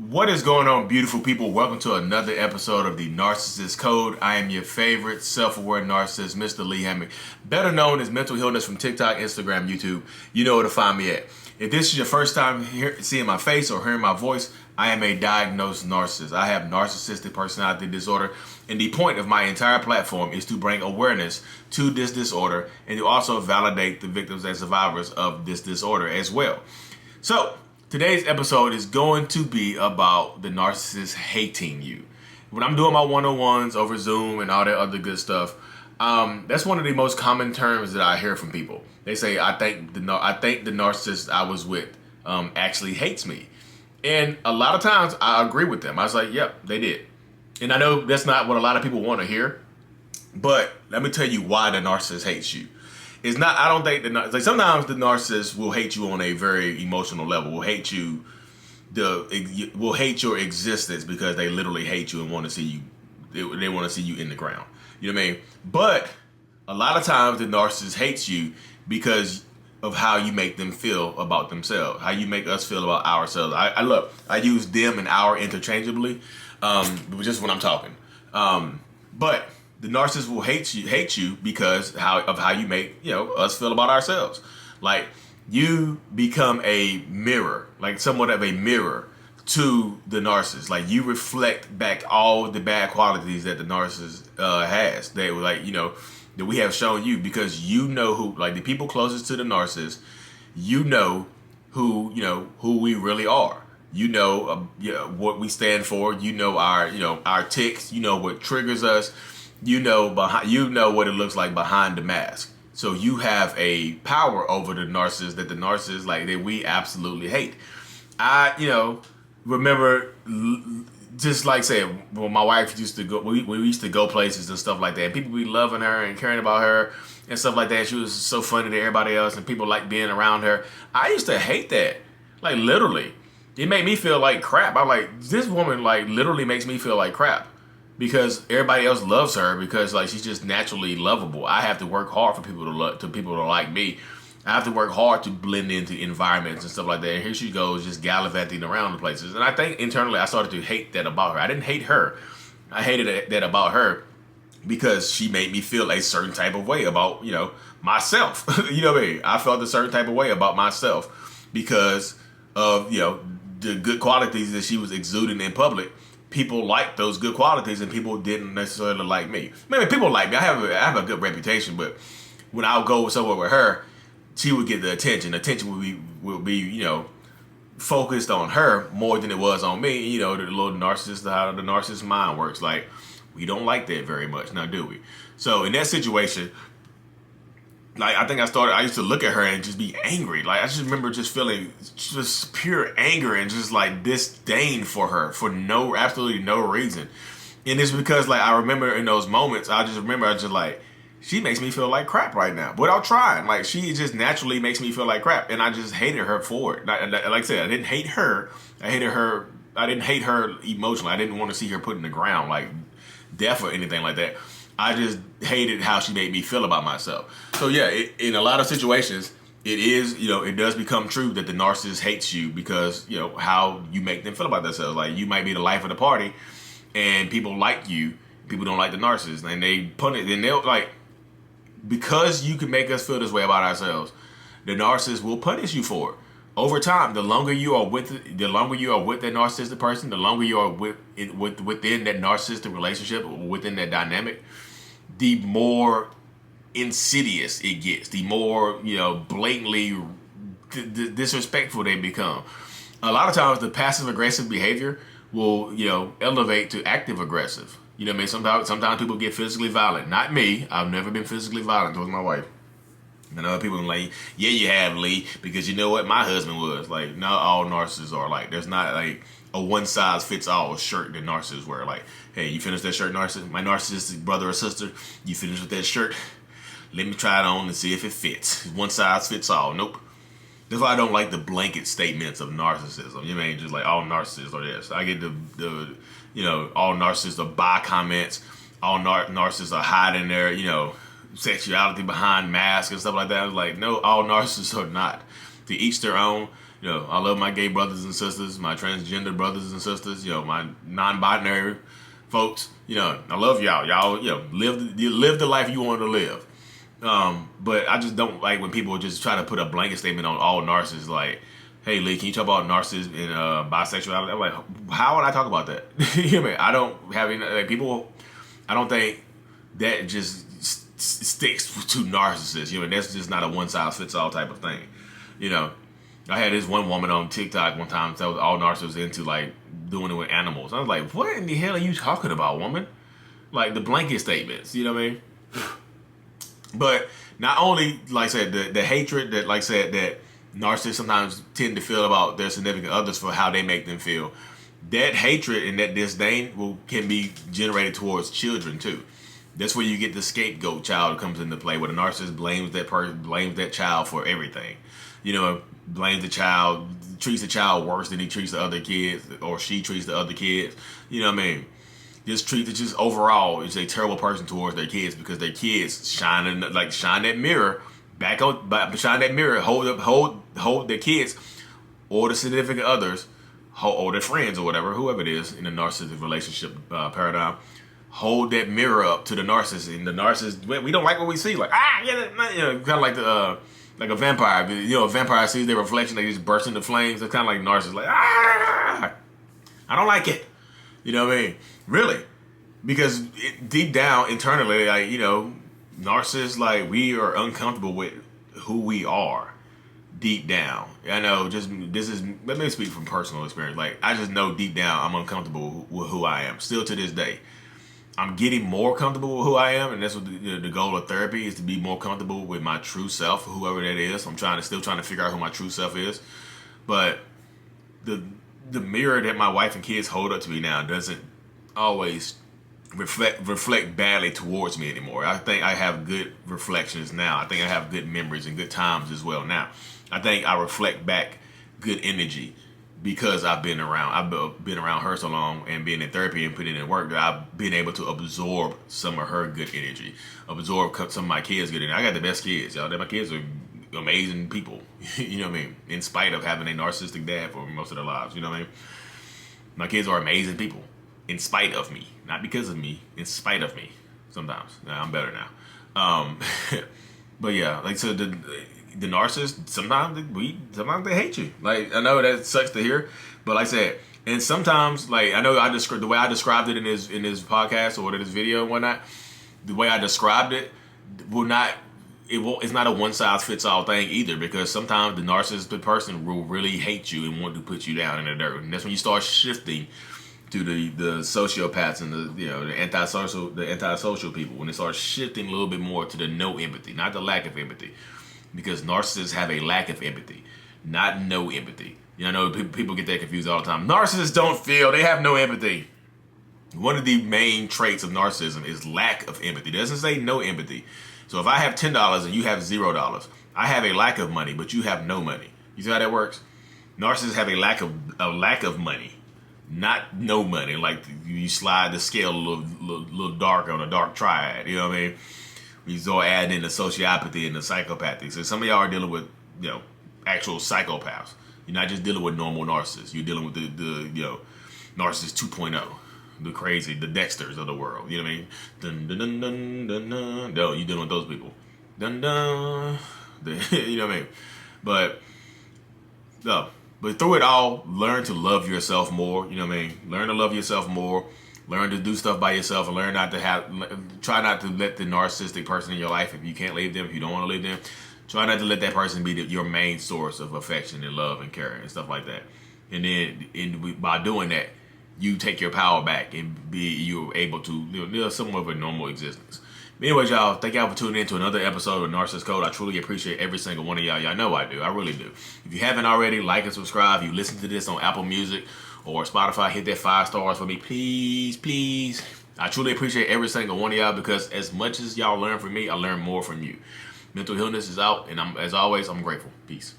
What is going on, beautiful people? Welcome to another episode of the Narcissist Code. I am your favorite self-aware narcissist, Mr. Lee Hammock, better known as Mental Healness from TikTok, Instagram, YouTube. You know where to find me at. If this is your first time seeing my face or hearing my voice, I am a diagnosed narcissist. I have narcissistic personality disorder, and the point of my entire platform is to bring awareness to this disorder and to also validate the victims and survivors of this disorder as well. So, today's episode is going to be about the narcissist hating you. When I'm doing my one-on-ones over Zoom and all that other good stuff, that's one of the most common terms that I hear from people. They say, I think the narcissist I was with actually hates me. And a lot of times I agree with them. I was like, yep, they did. And I know that's not what a lot of people want to hear, but let me tell you why the narcissist hates you. It's not, I don't think like sometimes the narcissist will hate you on a very emotional level, will hate your existence because they literally hate you and want to see you, they want to see you in the ground. You know what I mean? But a lot of times the narcissist hates you because of how you make them feel about themselves, how you make us feel about ourselves. I use them and our interchangeably, just when I'm talking. But the narcissist will hate you because of how you make us feel about ourselves. Like you become a mirror, like somewhat of a mirror to the narcissist. Like you reflect back all the bad qualities that the narcissist has. They were like that we have shown you because you know who, like the people closest to the narcissist, you know who we really are. You know what we stand for. You know our ticks. You know what triggers us. You know what it looks like behind the mask. So you have a power over the narcissist that we absolutely hate. I remember just like saying, well, my wife used to go. We used to go places and stuff like that, and people be loving her and caring about her and stuff like that. She was so funny to everybody else, and people like being around her. I used to hate that, like literally. It made me feel like crap. I'm like, this woman like literally makes me feel like crap. Because everybody else loves her because like she's just naturally lovable. I have to work hard for people to like me. I have to work hard to blend into environments and stuff like that. And here she goes just gallivanting around the places. And I think internally I started to hate that about her. I didn't hate her. I hated that about her because she made me feel a certain type of way about, myself. You know what I mean? I felt a certain type of way about myself because of, the good qualities that she was exuding in public. People liked those good qualities and people didn't necessarily like me. Maybe people like me. I have a good reputation, but when I'll go somewhere with her, she would get the attention. Attention would be focused on her more than it was on me. The little narcissist, how the narcissist mind works. Like, we don't like that very much, now do we? So in that situation, like I used to look at her and just be angry. Like I just remember just feeling just pure anger and just like disdain for her for absolutely no reason. And it's because like I remember in those moments, I just like, she makes me feel like crap right now without trying. Like she just naturally makes me feel like crap, and I just hated her for it. Like I said, I didn't hate her. I didn't hate her emotionally. I didn't want to see her put in the ground like death or anything like that. I just hated how she made me feel about myself. So yeah, in a lot of situations, it is, it does become true that the narcissist hates you because, how you make them feel about themselves. Like you might be the life of the party and people like you, people don't like the narcissist. And they'll like, because you can make us feel this way about ourselves, the narcissist will punish you for it. Over time, the longer you are with that narcissistic person, the longer you are within that narcissistic relationship or within that dynamic, the more insidious it gets, the more blatantly disrespectful they become. A lot of times, the passive aggressive behavior will elevate to active aggressive. You know what I mean? Sometimes people get physically violent. Not me. I've never been physically violent towards my wife. And other people are like, yeah, you have, Lee, because you know what? My husband was. Like, not all narcissists are like, there's not like a one-size-fits-all shirt that narcissists wear. Like, hey, you finished that shirt, narcissist? My narcissistic brother or sister, you finished with that shirt? Let me try it on and see if it fits. One size fits all. Nope. That's why I don't like the blanket statements of narcissism. You mean just like all narcissists are this. I get the all narcissists are bi comments. All narcissists are hiding their, sexuality behind masks and stuff like that. I was like, no, all narcissists are not. To each their own. You know, I love my gay brothers and sisters, my transgender brothers and sisters, you know, my non-binary folks. You know, I love y'all. Y'all, you know, live the life you want to live. But I just don't like when people just try to put a blanket statement on all narcissists. Like, hey, Lee, can you talk about narcissism and bisexuality? I'm like, how would I talk about that? You know what I mean? I don't have any, like, people, I don't think that just sticks to narcissists. You know, that's just not a one-size-fits-all type of thing. You know, I had this one woman on TikTok one time that was all narcissists into like doing it with animals. I was like, what in the hell are you talking about, woman? Like the blanket statements, you know what I mean? But not only, like I said, the hatred that, like I said, that narcissists sometimes tend to feel about their significant others for how they make them feel, that hatred and that disdain can be generated towards children too. That's where you get the scapegoat child comes into play, where the narcissist blames that child for everything. You know, blames the child, treats the child worse than he treats the other kids, or she treats the other kids. You know what I mean? Just overall is a terrible person towards their kids, because their kids shine that mirror back on, shine that mirror, hold their kids or the significant others, or their friends or whatever, whoever it is in a narcissistic relationship paradigm. Hold that mirror up to the narcissist, and the narcissist, we don't like what we see. Like, you know, kind of like like a vampire. You know, a vampire sees their reflection, they just burst into flames. It's kind of like narcissists, like, I don't like it. You know what I mean? Really, because deep down internally, like, you know, narcissists, like, we are uncomfortable with who we are deep down. I know, let me speak from personal experience. Like, I just know deep down I'm uncomfortable with who I am. Still to this day, I'm getting more comfortable with who I am, and that's what the goal of therapy is, to be more comfortable with my true self, whoever that is. I'm still trying to figure out who my true self is. But the mirror that my wife and kids hold up to me now doesn't always reflect badly towards me anymore. I think I have good reflections now. I think I have good memories and good times as well now. I think I reflect back good energy, because I've been around her so long, and being in therapy and putting in work, that I've been able to absorb some of her good energy, absorb some of my kids' good energy. I got the best kids, y'all. My kids are amazing people. You know what I mean? In spite of having a narcissistic dad for most of their lives, you know what I mean? My kids are amazing people, in spite of me, not because of me, in spite of me. Sometimes I'm better now. But yeah, like, so the narcissist, sometimes they hate you. Like, I know that sucks to hear, but like I said, and sometimes, like, I know the way I described it in his podcast or in his video and whatnot, the way I described it it's not a one size fits all thing either, because sometimes the narcissistic person will really hate you and want to put you down in the dirt, and that's when you start shifting to the sociopaths and the antisocial people, when they start shifting a little bit more to the no empathy, not the lack of empathy. Because narcissists have a lack of empathy, not no empathy. You know, I know people get that confused all the time. Narcissists don't feel, they have no empathy. One of the main traits of narcissism is lack of empathy. It doesn't say no empathy. So if I have $10 and you have $0, I have a lack of money, but you have no money. You see how that works? Narcissists have a lack of money, not no money. Like, you slide the scale a little darker on a dark triad. You know what I mean? We start adding in the sociopathy and the psychopathy. So some of y'all are dealing with, you know, actual psychopaths. You're not just dealing with normal narcissists. You're dealing with the narcissist 2.0, the crazy, the Dexters of the world. You know what I mean? Dun dun dun dun dun dun. No, you're dealing with those people. Dun dun. You know what I mean? But through it all, learn to love yourself more. You know what I mean? Learn to love yourself more. Learn to do stuff by yourself, and try not to let the narcissistic person in your life, if you can't leave them, if you don't want to leave them, try not to let that person be your main source of affection and love and care and stuff like that. And then by doing that, you take your power back and you're able to live somewhat of a normal existence. Anyways, y'all, thank y'all for tuning in to another episode of Narcissist Code. I truly appreciate every single one of y'all. Y'all know I do. I really do. If you haven't already, like and subscribe. If you listen to this on Apple Music or Spotify, hit that 5 stars for me, please, please. I truly appreciate every single one of y'all, because as much as y'all learn from me, I learn more from you. Mental illness is out, and as always, I'm grateful. Peace.